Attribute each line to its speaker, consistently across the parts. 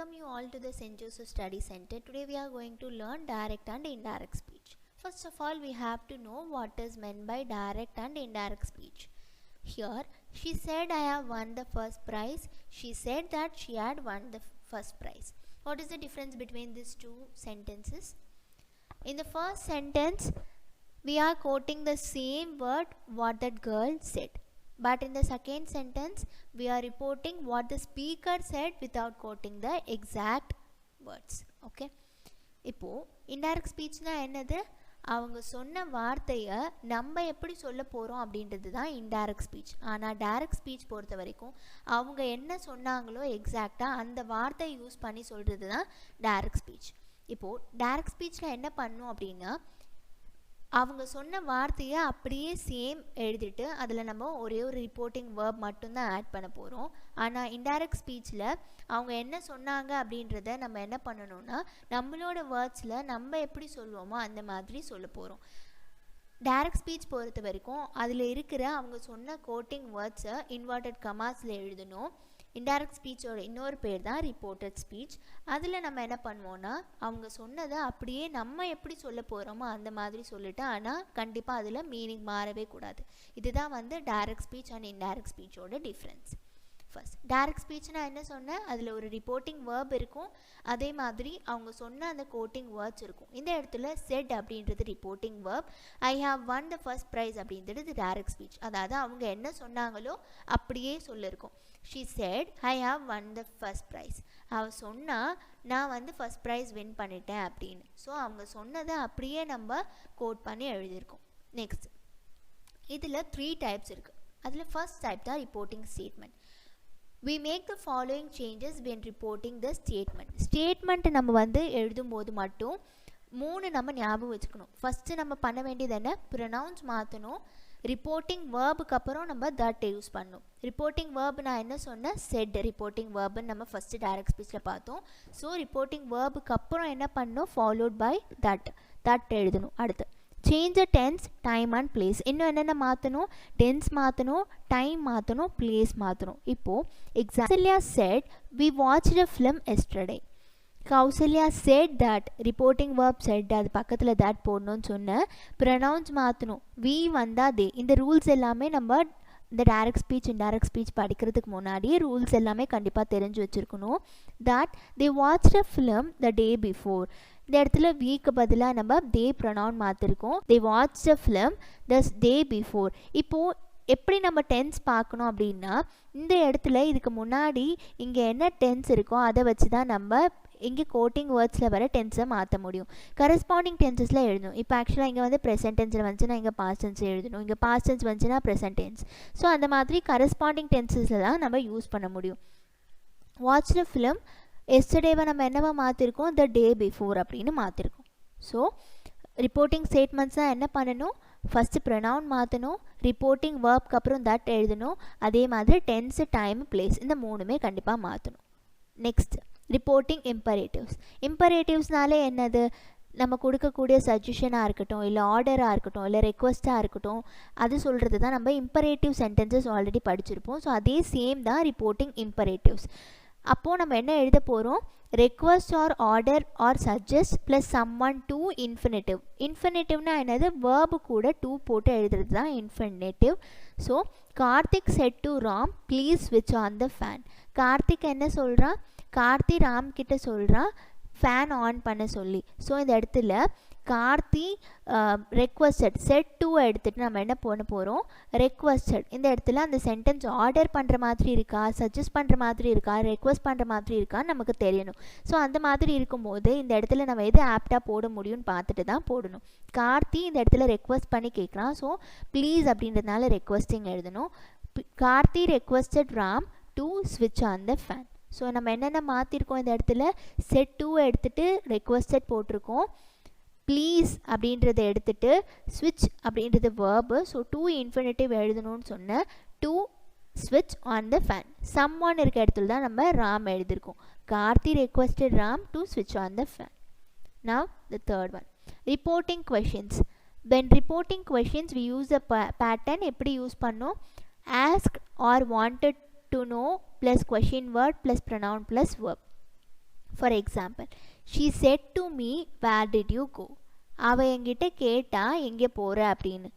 Speaker 1: Welcome you all to the St. Joseph Study Center. Today we are going to learn direct and indirect speech. First of all, we have to know what is meant by direct and indirect speech. Here, she said I have won the first prize. She said that she had won the first prize. What is the difference between these two sentences? In the first sentence, we are quoting the same word what that girl said. But in the second sentence, we are reporting what the speaker said without quoting the exact words. Okay. இப்போ indirect speech na என்னது? அவங்க சொன்ன வார்த்தையை நம்ம எப்படி சொல்ல போகிறோம் அப்படின்றது தான் இன்டைரக்ட் ஸ்பீச். ஆனால் டைரக்ட் ஸ்பீச் பொறுத்த வரைக்கும் அவங்க என்ன சொன்னாங்களோ எக்ஸாக்டாக அந்த வார்த்தையை யூஸ் பண்ணி சொல்கிறது தான் டைரக்ட் ஸ்பீச். இப்போது டைரக்ட் ஸ்பீச்சில் என்ன பண்ணணும் அப்படின்னா அவங்க சொன்ன வார்த்தையை அப்படியே சேம் எழுதிட்டு அதில் நம்ம ஒரே ஒரு ரிப்போர்ட்டிங் வேர்ப் மட்டும்தான் ஆட் பண்ண போகிறோம். ஆனால் இன்டைரக்ட் ஸ்பீச்சில் அவங்க என்ன சொன்னாங்க அப்படின்றத நம்ம என்ன பண்ணணும்னா நம்மளோட வேர்ட்ஸில் நம்ம எப்படி சொல்லுவோமோ அந்த மாதிரி சொல்ல போகிறோம். டைரக்ட் ஸ்பீச் பொறுத்த வரைக்கும் அதில் இருக்கிற அவங்க சொன்ன கோட்டிங் வேர்ட்ஸை இன்வெர்டட் கமாஸில் எழுதணும். இன்டைரக்ட் ஸ்பீச்சோட இன்னொரு பேர் தான் ரிப்போர்ட்டட் ஸ்பீச். அதில் நம்ம என்ன பண்ணுவோன்னா அவங்க சொன்னதை அப்படியே நம்ம எப்படி சொல்ல போகிறோமோ அந்த மாதிரி சொல்லிட்டு ஆனால் கண்டிப்பாக அதில் மீனிங் மாறவே கூடாது. இதுதான் வந்து டைரக்ட் ஸ்பீச் அண்ட் இன்டைரக்ட் ஸ்பீச்சோட டிஃப்ரென்ஸ். ஃபர்ஸ்ட் டைரக்ட் ஸ்பீச் நான் என்ன சொன்னேன், அதில் ஒரு ரிப்போர்ட்டிங் வேர்ப் இருக்கும், அதே மாதிரி அவங்க சொன்ன அந்த கோட்டிங் வேர்ட்ஸ் இருக்கும். இந்த இடத்துல செட் அப்படின்றது reporting verb, I have one the first prize அப்படின்றது டைரக்ட் ஸ்பீச். அதாவது அவங்க என்ன சொன்னாங்களோ அப்படியே சொல்லியிருக்கோம். She said I have one the first prize. அவள் சொன்னால் நான் வந்து ஃபர்ஸ்ட் ப்ரைஸ் வின் பண்ணிட்டேன் அப்படின்னு. ஸோ அவங்க சொன்னதை அப்படியே நம்ம கோட் பண்ணி எழுதியிருக்கோம். நெக்ஸ்ட் இதில் 3 டைப்ஸ் இருக்குது. அதில் ஃபர்ஸ்ட் டைப் தான் reporting statement. We make the following changes when reporting the statement. Statement நம்ம வந்து எழுதும்போது மட்டும் 3 நம்ம ஞாபகம் வச்சுக்கணும். ஃபஸ்ட்டு நம்ம பண்ண வேண்டியது என்ன, ப்ரொனவுன்ஸ் மாற்றணும். ரிப்போர்ட்டிங் வேர்புக்கு அப்புறம் நம்ம தட் யூஸ் பண்ணணும். ரிப்போர்ட்டிங் வேர்ப் நான் என்ன சொன்னேன், செட் ரிப்போர்ட்டிங் வேர்புன்னு நம்ம ஃபஸ்ட்டு டைரக்ட் ஸ்பீச்சில் பார்த்தோம். ஸோ ரிப்போர்ட்டிங் வேர்புக்கு அப்புறம் என்ன பண்ணணும், ஃபாலோட் பை தட் எழுதணும். அடுத்து change the tense, time and place. இன்னும் என்னென்ன மாற்றணும், டென்ஸ் மாற்றணும், டைம் மாற்றணும், பிளேஸ் மாற்றணும். இப்போது Kausalya said we watched a film yesterday. Kausalya said that, reporting verb said, அது பக்கத்தில் தட் போடணும்னு சொன்னேன். ப்ரொனவுன்ஸ் மாற்றணும், வி வந்தால் தே. இந்த ரூல்ஸ் எல்லாமே நம்ம இந்த டைரக்ட் ஸ்பீச் இன்டைரக்ட் ஸ்பீச் படிக்கிறதுக்கு முன்னாடியே ரூல்ஸ் எல்லாமே கண்டிப்பாக தெரிஞ்சு வச்சுருக்கணும். That they watched a film the day before. இந்த இடத்துல வீக்கு பதிலாக நம்ம தே ப்ரொனவுன் மாற்றிருக்கோம். They watched a film the day before. இப்போது எப்படி நம்ம டென்ஸ் பார்க்கணும் அப்படின்னா இந்த இடத்துல இதுக்கு முன்னாடி இங்கே என்ன டென்ஸ் இருக்கோ அதை வச்சு தான் நம்ம இங்கே கோட்டிங் வேர்ட்ஸில் வர டென்ஸை மாற்ற முடியும். கரஸ்பாண்டிங் டென்சஸில் எழுதணும். இப்போ ஆக்சுவலாக இங்கே வந்து ப்ரெசென்ட் டென்ஸில் வந்துச்சுன்னா இங்கே பாஸ்ட் டென்ஸ் எழுதணும், இங்கே பாஸ்ட் டென்ஸ் வந்துச்சுன்னா ப்ரெசென்ட் டென்ஸ். ஸோ அந்த மாதிரி கரஸ்பாண்டிங் டென்சஸில் தான் நம்ம யூஸ் பண்ண முடியும். வாட்ச் த ஃபிலிம் எஸ்டர்டேவை நம்ம என்னவா மாற்றிருக்கோம், த டே பிஃபோர் அப்படின்னு மாற்றிருக்கோம். ஸோ ரிப்போர்ட்டிங் ஸ்டேட்மெண்ட்ஸ் தான் என்ன பண்ணணும், ஃபஸ்ட்டு ப்ரொனவுன் மாற்றணும், ரிப்போர்ட்டிங் வேர்ப்க்கு அப்புறம் தட் எழுதணும், அதே மாதிரி டென்ஸு, டைம், பிளேஸ் இந்த 3மே கண்டிப்பாக மாற்றணும். Next reporting imperatives. இம்பரேட்டிவ்ஸ்னாலே என்னது, நம்ம கொடுக்கக்கூடிய சஜஷனாக இருக்கட்டும், இல்லை ஆர்டராக இருக்கட்டும், இல்லை ரெக்வஸ்ட்டாக இருக்கட்டும், அது சொல்கிறது தான் நம்ம இம்பரேட்டிவ் சென்டென்சஸ் ஆல்ரெடி படிச்சிருப்போம். ஸோ அதே சேம் தான் ரிப்போர்ட்டிங் இம்பரேட்டிவ்ஸ். அப்போது நம்ம என்ன எழுத போகிறோம், request or order or suggest plus someone to infinitive. இன்ஃபினிட்டிவ்னா என்னது, வேர்பு கூட டூ போட்டு எழுதுறது தான் infinitive. So Karthik said to Ram please ஸ்விட்ச் ஆன் த ஃபேன். கார்த்திக் என்ன சொல்கிறான், கார்த்தி ராம் கிட்ட சொல்கிறான் ஃபேன் ஆன் பண்ண சொல்லி. ஸோ இந்த இடத்துல கார்த்தி ரெக்வஸ்டட் செட் டூ எடுத்துகிட்டு நம்ம என்ன பண்ண போகிறோம், ரெக்வஸ்டட். இந்த இடத்துல அந்த சென்டென்ஸ் ஆர்டர் பண்ணுற மாதிரி இருக்கா, சஜஸ்ட் பண்ணுற மாதிரி இருக்கா, ரெக்வஸ்ட் பண்ணுற மாதிரி இருக்கான்னு நமக்கு தெரியணும். ஸோ அந்த மாதிரி இருக்கும்போது இந்த இடத்துல நம்ம எது ஆப்டாக போட முடியும்னு பார்த்துட்டு தான் போடணும். கார்த்தி இந்த இடத்துல ரெக்வஸ்ட் பண்ணி கேட்குறான். ஸோ ப்ளீஸ் அப்படின்றதுனால ரெக்வஸ்டிங் எழுதணும். கார்த்தி ரெக்வஸ்டட் ராம் டு ஸ்விட்ச் ஆன் த ஃபேன். ஸோ நம்ம என்னென்ன மாற்றிருக்கோம், இந்த இடத்துல செட் டூ எடுத்துகிட்டு ரெக்வஸ்டட் போட்டிருக்கோம், ப்ளீஸ் அப்படின்றத எடுத்துகிட்டு ஸ்விட்ச் அப்படின்றது வேர்பு. ஸோ டூ இன்ஃபினிட்டிவ் எழுதணும்னு சொன்னேன், டூ ஸ்விட்ச் ஆன் த ஃபேன். சம்ஒன் இருக்க இடத்துல தான் நம்ம ராம் எழுதியிருக்கோம். கார்த்தி ரெக்வஸ்டட் ராம் டு ஸ்விட்ச் on the fan. Now the third one, reporting questions. when reporting questions we use a pattern. எப்படி யூஸ் பண்ணோம், asked or wanted to know plus question word plus pronoun plus verb. For example she said to me where did you go. அவள் என்கிட்ட கேட்டா எங்கே போகிற அப்படின்னு.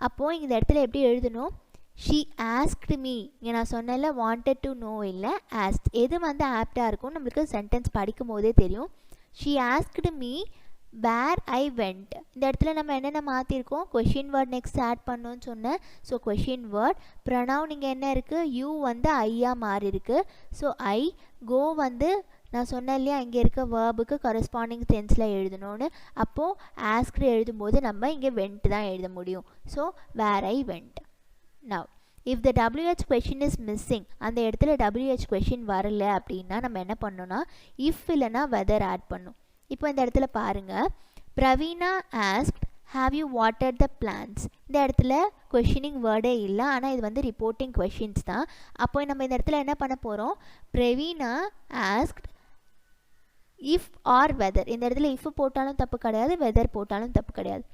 Speaker 1: அப்போது இந்த இடத்துல எப்படி எழுதணும்? she asked me. இங்கே நான் சொன்னல wanted to know இல்லை asked. எது வந்து ஆப்டாக இருக்கும் நம்மளுக்கு சென்டென்ஸ் படிக்கும் போதே தெரியும். she asked me where I went. இந்த இடத்துல நம்ம என்னென்ன மாற்றிருக்கோம்? கொஷின் வேர்ட் நெக்ஸ்ட் ஆட் பண்ணோன்னு சொன்னேன். ஸோ கொஷின் வேர்ட் ப்ரொனவுன் இங்கே என்ன இருக்குது? யூ வந்து ஐயாக மாறி இருக்குது. ஸோ ஐ, கோ வந்து நான் சொன்னேன் இல்லையா இங்கே இருக்க வேர்புக்கு கரஸ்பாண்டிங் டென்ஸில் எழுதணும்னு. அப்போது ஆஸ்க்டு எழுதும்போது நம்ம இங்கே வெண்ட் தான் எழுத முடியும். So where I went. Now if the WH question is missing, அந்த இடத்துல WH கொஷின் வரல அப்படின்னா நம்ம என்ன பண்ணோன்னா இஃப் இல்லைனா வெதர் ஆட் பண்ணும். இப்போ இந்த இடத்துல பாருங்கள், Praveena asked have you watered the plants. இந்த இடத்துல கொஷினிங் வேர்டே இல்லை, ஆனால் இது வந்து ரிப்போர்ட்டிங் கொஷின்ஸ் தான். அப்போ நம்ம இந்த இடத்துல என்ன பண்ண போகிறோம்? Praveena asked if or whether. இந்த இடத்துல இஃப் போட்டாலும் தப்பு கிடையாது, வெதர் போட்டாலும் தப்பு கிடையாது.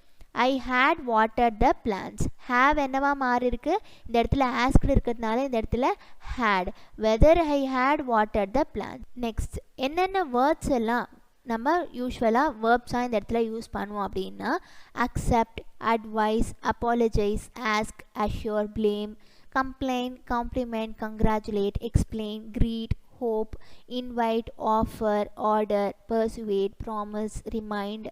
Speaker 1: I had watered the plants. Have என்னவா மாறி இருக்கு? இந்த இடத்துல ஆஸ்க்டு இருக்கிறதுனால இந்த இடத்துல had. Whether I had watered the plants. Next என்னென்ன வேர்ட்ஸ் எல்லாம் நம்ம யூஸ்வலாக வேர்ப்ஸாக இந்த இடத்துல யூஸ் பண்ணுவோம் அப்படின்னா accept, advise, apologise, ask, assure, blame, complaint, compliment, congratulate, explain, greet, hope, invite, offer, order, persuade, promise, remind,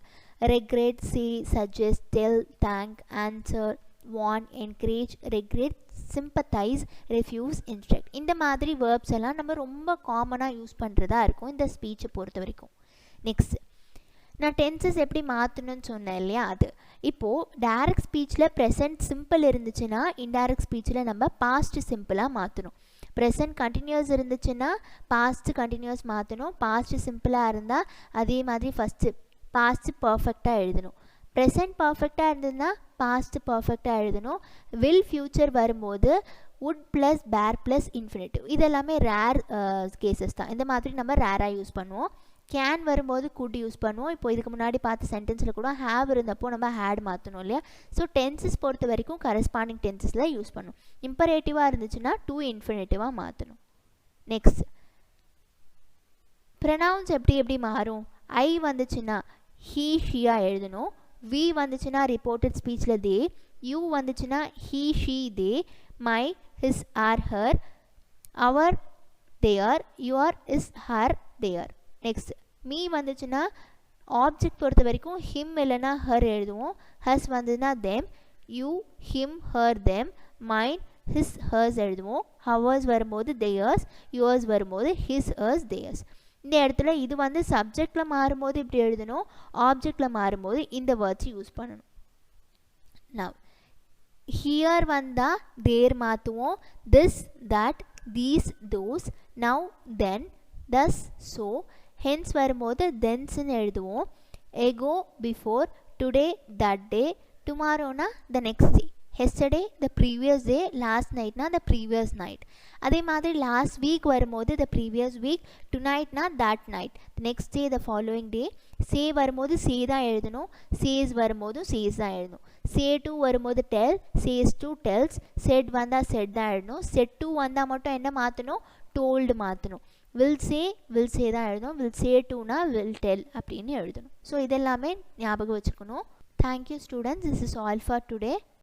Speaker 1: regret, say, suggest, tell, thank, answer, warn, encourage, regret, sympathize, refuse, instruct. இந்த மாதிரி verbs எல்லாம் நம்ம ரொம்ப காமனாக use பண்ணுறதா இருக்கும் இந்த ஸ்பீச்சை பொறுத்த வரைக்கும். நெக்ஸ்ட் நான் டென்சஸ் எப்படி மாற்றணும்னு சொன்னேன் இல்லையா, அது இப்போது டைரக்ட் ஸ்பீச்சில் ப்ரெசன்ட் சிம்பிள் இருந்துச்சுன்னா இன்டைரக்ட் ஸ்பீச்சில் நம்ம பாஸ்ட் சிம்பிளாக மாற்றணும். ப்ரெசன்ட் கண்டினியூஸ் இருந்துச்சுன்னா பாஸ்ட் கண்டினியூஸ் மாற்றணும். பாஸ்ட் சிம்பிளாக இருந்தால் அதே மாதிரி ஃபஸ்ட்டு பாஸ்ட் பர்ஃபெக்டாக எழுதணும். ப்ரெசன்ட் பர்ஃபெக்டாக இருந்ததுன்னா பாஸ்ட் பர்ஃபெக்டாக எழுதணும். வில் ஃப்யூச்சர் வரும்போது வுட் ப்ளஸ் பேர் ப்ளஸ் இன்ஃபினிட்டிவ். இதெல்லாமே ரேர் கேசஸ் தான். இந்த மாதிரி நம்ம ரேராக யூஸ் பண்ணுவோம். கேன் வரும்போது குட் யூஸ் பண்ணுவோம். இப்போ இதுக்கு முன்னாடி பார்த்த சென்டென்ஸில் கூட ஹேவ் இருந்தப்போ நம்ம ஹேட் மாற்றணும் இல்லையா. ஸோ டென்சஸ் பொறுத்த வரைக்கும் கரஸ்பாண்டிங் டென்சஸில் யூஸ் பண்ணும். இம்பரேட்டிவாக இருந்துச்சுன்னா டு இன்ஃபினிட்டிவாக மாற்றணும். நெக்ஸ்ட் ப்ரொனவுன்ஸ் எப்படி மாறும்? ஐ வந்துச்சுன்னா ஹீ ஷீயாக எழுதணும். வி வந்துச்சுன்னா ரிப்போர்ட்டட் ஸ்பீச்சில் தே. யூ வந்துச்சுன்னா he she they. My, his, our, her. Our, their. Your, his, her, their. Next me வந்துச்சுன்னா ஆப்ஜெக்ட் பொறுத்த வரைக்கும் ஹிம் இல்லைனா ஹர் எழுதுவோம். ஹஸ் வந்ததுன்னா them. You, him, her, them. Mine, his, hers எழுதுவோம். ஹவர்ஸ் வரும்போது தேயர்ஸ். யுவர்ஸ் வரும்போது ஹிஸ், ஹர்ஸ், தேயர்ஸ். இந்த இடத்துல இது வந்து சப்ஜெக்டில் மாறும்போது இப்படி எழுதணும், ஆப்ஜெக்டில் மாறும்போது இந்த வேர்ட்ஸ் யூஸ் பண்ணணும். நவ் ஹியர் வந்தால் தேர் மாற்றுவோம். This, that, these, those. Now, then, thus, so. hence வரும்போது thensன்னு எழுதுவோம். ago, before. today, that day. tomorrowனா the next day. yesterday, the previous day. last nightனா the previous night. அதே மாதிரி last week வரும்போது the previous week. tonightனா that night. the next day, the following day. say வரும்போது say தான் எழுதணும். says வரும்போது says தான் எழுதணும். say to வரும்போது tell. says to, tells. said வந்தால் said தான் எழுதணும். said to வந்தால் மட்டும் என்ன மாற்றணும்? told மாற்றணும். will say தான் எழுதணும். will say toனா will tell அப்படின்னு எழுதணும். ஸோ இதெல்லாமே ஞாபகம் வச்சுக்கணும். Thank you students. This is all for today.